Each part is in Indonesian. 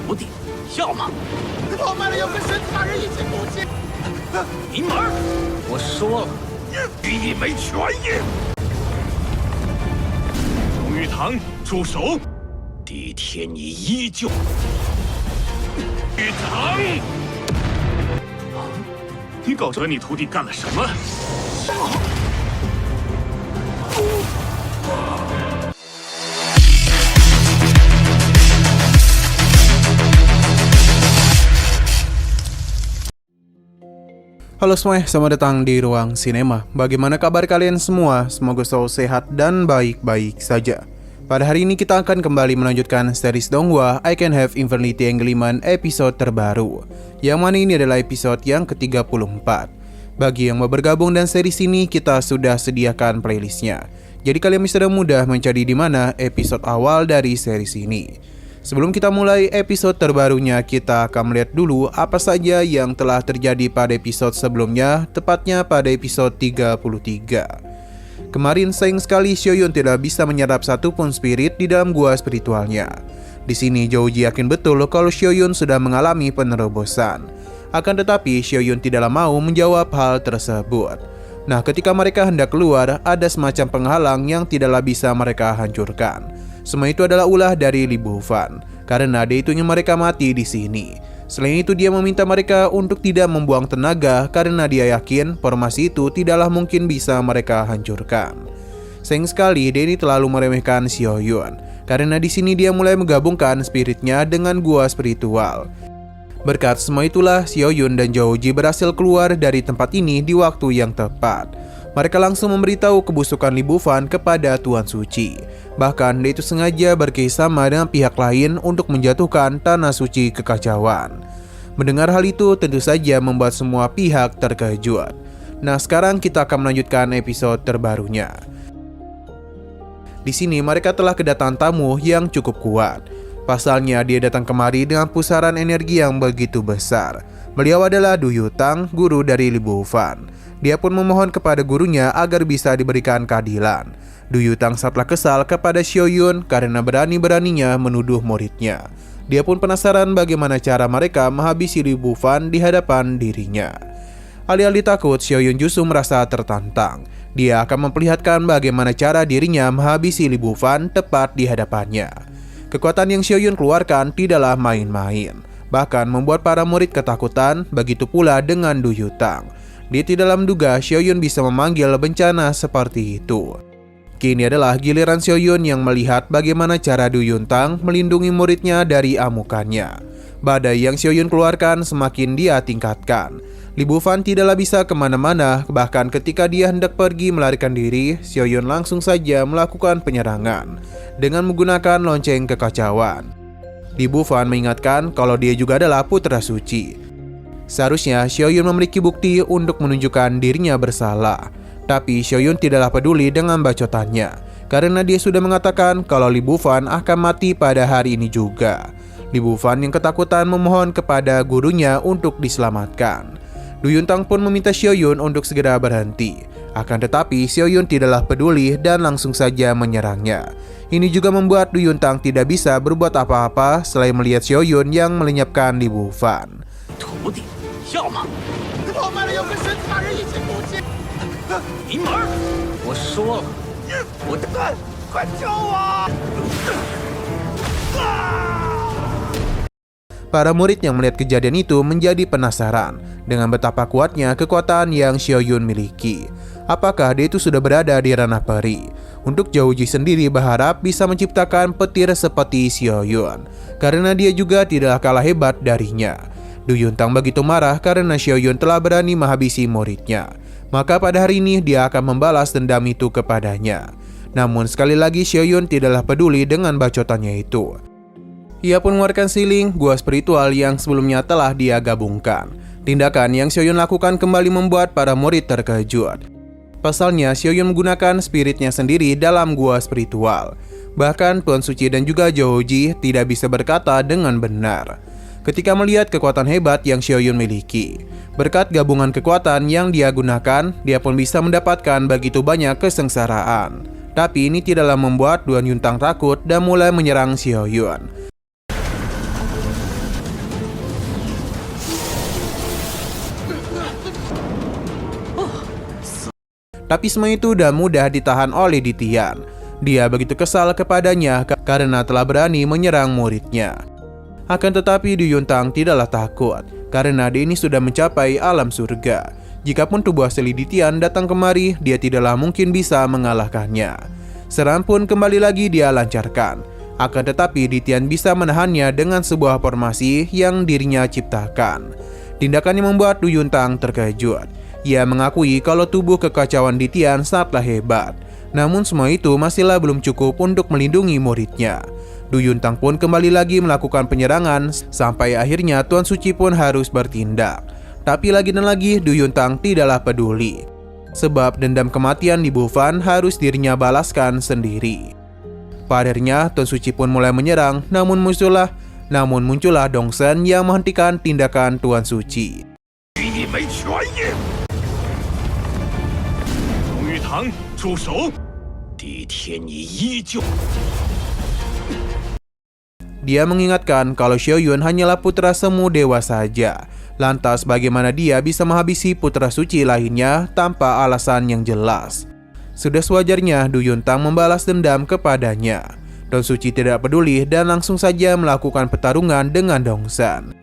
徒弟，笑吗？我们有个神塔人一起攻击。明门，我说了，予以没权益。龙玉堂，住手！第一天你依旧。玉堂，你搞和你徒弟干了什么？Halo semuanya, selamat datang di Ruang Sinema. Bagaimana kabar kalian semua? Semoga selalu sehat dan baik-baik saja. Pada hari ini kita akan kembali melanjutkan series Donghua I Can Have Infinity Engagement episode terbaru, yang mana ini adalah episode yang ke-34. Bagi yang mau bergabung dan series ini, kita sudah sediakan playlistnya, jadi kalian bisa mudah mencari di mana episode awal dari series ini. Sebelum kita mulai episode terbarunya, kita akan melihat dulu apa saja yang telah terjadi pada episode sebelumnya, tepatnya pada episode 33. Kemarin sayang sekali Xiaoyun tidak bisa menyerap satupun spirit di dalam gua spiritualnya. Di sini Zhouji yakin betul kalau Xiaoyun sudah mengalami penerobosan. Akan tetapi Xiaoyun tidaklah mau menjawab hal tersebut. Nah, ketika mereka hendak keluar, ada semacam penghalang yang tidaklah bisa mereka hancurkan. Semua itu adalah ulah dari Li Bufan, karena dia itunya mereka mati di sini. Selain itu, dia meminta mereka untuk tidak membuang tenaga karena dia yakin formasi itu tidaklah mungkin bisa mereka hancurkan. Sayang sekali, dia ini terlalu meremehkan Xiaoyun, karena di sini dia mulai menggabungkan spiritnya dengan gua spiritual. Berkat semua itulah, Xiaoyun dan Zhouji berhasil keluar dari tempat ini di waktu yang tepat. Mereka langsung memberitahu kebusukan Li Bufan kepada Tuan Suci. Bahkan dia itu sengaja bekerjasama dengan pihak lain untuk menjatuhkan Tanah Suci kekacauan. Mendengar hal itu tentu saja membuat semua pihak terkejut. Nah, sekarang kita akan melanjutkan episode terbarunya. Di sini mereka telah kedatangan tamu yang cukup kuat. Pasalnya dia datang kemari dengan pusaran energi yang begitu besar. Beliau adalah Du Yutang, guru dari Li Bufan. Dia pun memohon kepada gurunya agar bisa diberikan keadilan. Du Yutang sangatlah kesal kepada Xiaoyun karena berani-beraninya menuduh muridnya. Dia pun penasaran bagaimana cara mereka menghabisi Li Bufan di hadapan dirinya. Alih-alih takut, Xiaoyun justru merasa tertantang. Dia akan memperlihatkan bagaimana cara dirinya menghabisi Li Bufan tepat di hadapannya. Kekuatan yang Xiaoyun keluarkan tidaklah main-main, bahkan membuat para murid ketakutan, begitu pula dengan Du Yutang. Dia tidaklah menduga Xiaoyun bisa memanggil bencana seperti itu. Kini adalah giliran Xiaoyun yang melihat bagaimana cara Du Yutang melindungi muridnya dari amukannya. Badai yang Xiaoyun keluarkan semakin dia tingkatkan. Li Bufan tidaklah bisa kemana-mana, bahkan ketika dia hendak pergi melarikan diri, Xiaoyun langsung saja melakukan penyerangan dengan menggunakan lonceng kekacauan. Li Bufan mengingatkan kalau dia juga adalah putra suci. Seharusnya Xiaoyun memiliki bukti untuk menunjukkan dirinya bersalah. Tapi Xiaoyun tidaklah peduli dengan bacotannya, karena dia sudah mengatakan kalau Li Bufan akan mati pada hari ini juga. Li Bufan yang ketakutan memohon kepada gurunya untuk diselamatkan. Du Yutang pun meminta Xiaoyun untuk segera berhenti. Akan tetapi Xiaoyun tidaklah peduli dan langsung saja menyerangnya. Ini juga membuat Du Yutang tidak bisa berbuat apa-apa selain melihat Xiaoyun yang melenyapkan Li Bufan. 徒弟，笑吗？我们有个神塔人一起攻击。明门，我说了，我快救我！ Para murid yang melihat kejadian itu menjadi penasaran dengan betapa kuatnya kekuatan yang Xiaoyun miliki. Apakah dia itu sudah berada di ranah peri? Untuk Zhouji sendiri berharap bisa menciptakan petir seperti Xiaoyun, karena dia juga tidak kalah hebat darinya. Du Yutang begitu marah karena Xiaoyun telah berani menghabisi muridnya. Maka pada hari ini dia akan membalas dendam itu kepadanya. Namun sekali lagi Xiaoyun tidaklah peduli dengan bacotannya itu. Ia pun mengeluarkan siling gua spiritual yang sebelumnya telah dia gabungkan. Tindakan yang Xiaoyun lakukan kembali membuat para murid terkejut. Pasalnya Xiaoyun menggunakan spiritnya sendiri dalam gua spiritual. Bahkan Tuan Suci dan juga Zhouji tidak bisa berkata dengan benar ketika melihat kekuatan hebat yang Xiaoyun miliki. Berkat gabungan kekuatan yang dia gunakan, dia pun bisa mendapatkan begitu banyak kesengsaraan. Tapi ini tidaklah membuat Du Yutang takut dan mulai menyerang Xiaoyun. Tapi semua itu udah mudah ditahan oleh Ditian. Dia begitu kesal kepadanya karena telah berani menyerang muridnya. Akan tetapi Du Yuntang tidaklah takut, karena dia ini sudah mencapai alam surga. Jikapun tubuh asli Ditian datang kemari, dia tidaklah mungkin bisa mengalahkannya. Serangan pun kembali lagi dia lancarkan. Akan tetapi Ditian bisa menahannya dengan sebuah formasi yang dirinya ciptakan. Tindakannya membuat Du Yuntang terkejut. Ia mengakui kalau tubuh kekacauan Ditian sangatlah hebat. Namun semua itu masihlah belum cukup untuk melindungi muridnya. Du Yuntang pun kembali lagi melakukan penyerangan sampai akhirnya Tuan Suci pun harus bertindak. Tapi lagi dan lagi Du Yuntang tidaklah peduli. Sebab dendam kematian di Bufan harus dirinya balaskan sendiri. Pada akhirnya Tuan Suci pun mulai menyerang, namun muncullah Dongsen yang menghentikan tindakan Tuan Suci. Dia mengingatkan kalau Xiaoyun hanyalah putra semu dewa saja. Lantas bagaimana dia bisa menghabisi putra suci lainnya tanpa alasan yang jelas? Sudah sewajarnya Du Yuntang membalas dendam kepadanya. Tuan Suci tidak peduli dan langsung saja melakukan pertarungan dengan Dongsen.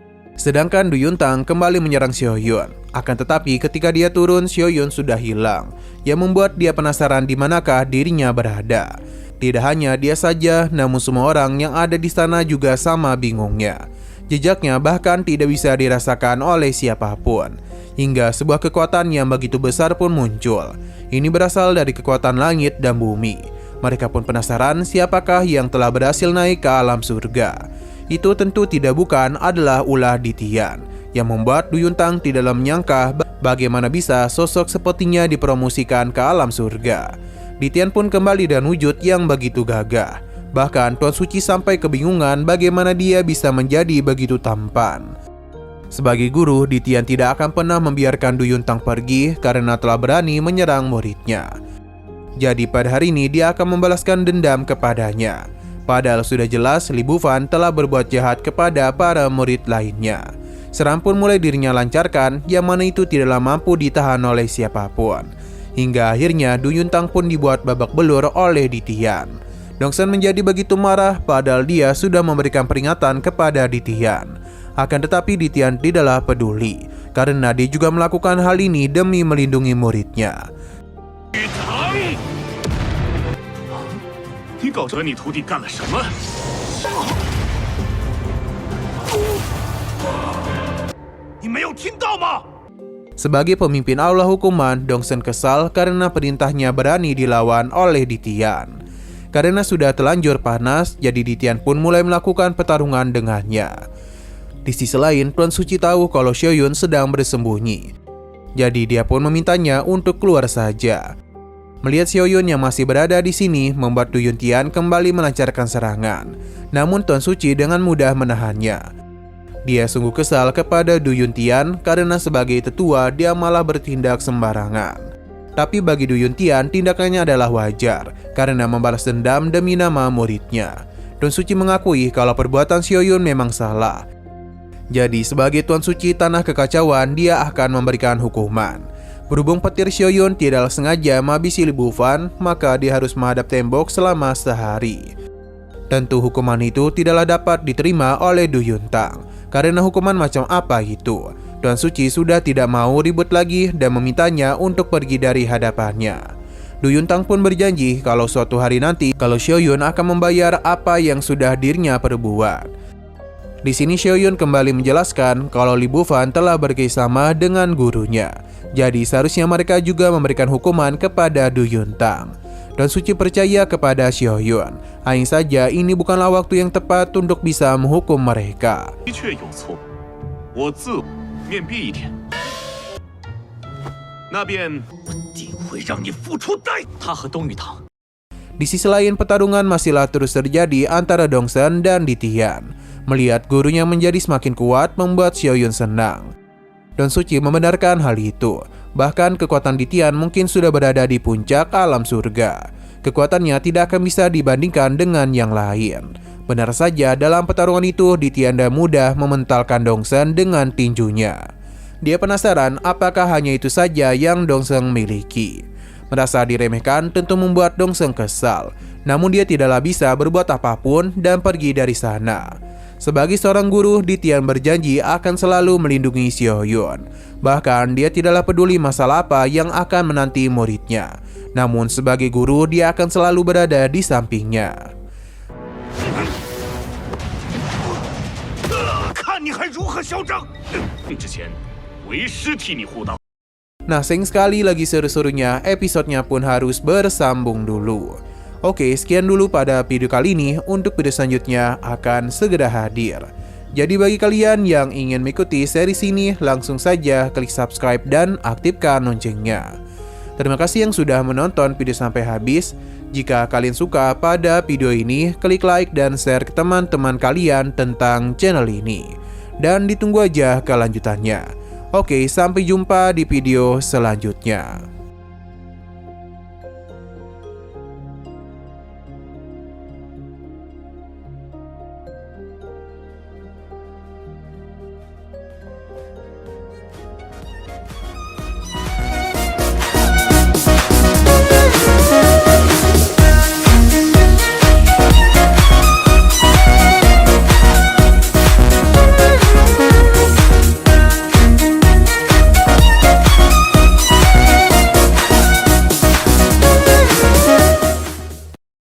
Sedangkan Du Yuntang kembali menyerang Xiaoyun. Akan tetapi ketika dia turun, Xiaoyun sudah hilang, yang membuat dia penasaran di manakah dirinya berada. Tidak hanya dia saja, namun semua orang yang ada di sana juga sama bingungnya. Jejaknya bahkan tidak bisa dirasakan oleh siapapun. Hingga sebuah kekuatan yang begitu besar pun muncul. Ini berasal dari kekuatan langit dan bumi. Mereka pun penasaran siapakah yang telah berhasil naik ke alam surga. Itu tentu tidak bukan adalah ulah Ditian, yang membuat Du Yuntang tidaklah menyangka bagaimana bisa sosok sepertinya dipromosikan ke alam surga. Ditian pun kembali dan wujud yang begitu gagah. Bahkan Tuan Suci sampai kebingungan bagaimana dia bisa menjadi begitu tampan. Sebagai guru, Ditian tidak akan pernah membiarkan Du Yuntang pergi karena telah berani menyerang muridnya. Jadi pada hari ini dia akan membalaskan dendam kepadanya. Padahal sudah jelas Li Bufan telah berbuat jahat kepada para murid lainnya. Serangan pun mulai dirinya lancarkan, yang mana itu tidaklah mampu ditahan oleh siapapun. Hingga akhirnya Du Yuntang pun dibuat babak belur oleh Ditian. Dongsen menjadi begitu marah padahal dia sudah memberikan peringatan kepada Ditian. Akan tetapi Ditian tidaklah peduli, karena dia juga melakukan hal ini demi melindungi muridnya. Sebagai pemimpin aula hukuman, Dongsen kesal karena perintahnya berani dilawan oleh Ditian. Karena sudah terlanjur panas, jadi Ditian pun mulai melakukan pertarungan dengannya. Di sisi lain, Tuan Suci tahu kalau Xiaoyun sedang bersembunyi. Jadi dia pun memintanya untuk keluar saja. Melihat Xiaoyun yang masih berada di sini, membuat Du Yuntian kembali melancarkan serangan. Namun Tuan Suci dengan mudah menahannya. Dia sungguh kesal kepada Du Yuntian karena sebagai tetua dia malah bertindak sembarangan. Tapi bagi Du Yuntian, tindakannya adalah wajar karena membalas dendam demi nama muridnya. Tuan Suci mengakui kalau perbuatan Xiaoyun memang salah. Jadi sebagai Tuan Suci tanah kekacauan, dia akan memberikan hukuman. Berhubung petir Xiaoyun tidaklah sengaja menghabisi Li Bufan, maka dia harus menghadap tembok selama sehari. Tentu hukuman itu tidaklah dapat diterima oleh Du Yuntang. Karena hukuman macam apa itu? Tuan Suci sudah tidak mau ribut lagi dan memintanya untuk pergi dari hadapannya. Du Yuntang pun berjanji kalau suatu hari nanti kalau Xiaoyun akan membayar apa yang sudah dirinya perbuat. Di sini Xiaoyun kembali menjelaskan kalau Li Bufan telah bekerjasama dengan gurunya. Jadi seharusnya mereka juga memberikan hukuman kepada Du Yuntang. Tuan Suci percaya kepada Xiaoyun. Hanya saja ini bukanlah waktu yang tepat untuk bisa menghukum mereka. Di sisi lain, pertarungan masihlah terus terjadi antara Dongsen dan Ditian. Melihat gurunya menjadi semakin kuat membuat Xiaoyun senang. Tuan Suci membenarkan hal itu. Bahkan kekuatan Ditian mungkin sudah berada di puncak alam surga. Kekuatannya tidak akan bisa dibandingkan dengan yang lain. Benar saja dalam pertarungan itu Ditian dan mudah mementalkan Dongsen dengan tinjunya. Dia penasaran apakah hanya itu saja yang Dongsen miliki. Merasa diremehkan tentu membuat Dongseng kesal. Namun dia tidaklah bisa berbuat apapun dan pergi dari sana. Sebagai seorang guru, Ditian berjanji akan selalu melindungi Xiaoyun. Bahkan dia tidaklah peduli masalah apa yang akan menanti muridnya. Namun sebagai guru, dia akan selalu berada di sampingnya. 看你还如何嚣张！之前为师替你护道。 Nah, sayang sekali lagi seru-serunya, episodenya pun harus bersambung dulu. Oke, sekian dulu pada video kali ini. Untuk video selanjutnya akan segera hadir. Jadi bagi kalian yang ingin mengikuti series ini, langsung saja klik subscribe dan aktifkan loncengnya. Terima kasih yang sudah menonton video sampai habis. Jika kalian suka pada video ini, klik like dan share ke teman-teman kalian tentang channel ini. Dan ditunggu aja kelanjutannya. Oke, sampai jumpa di video selanjutnya.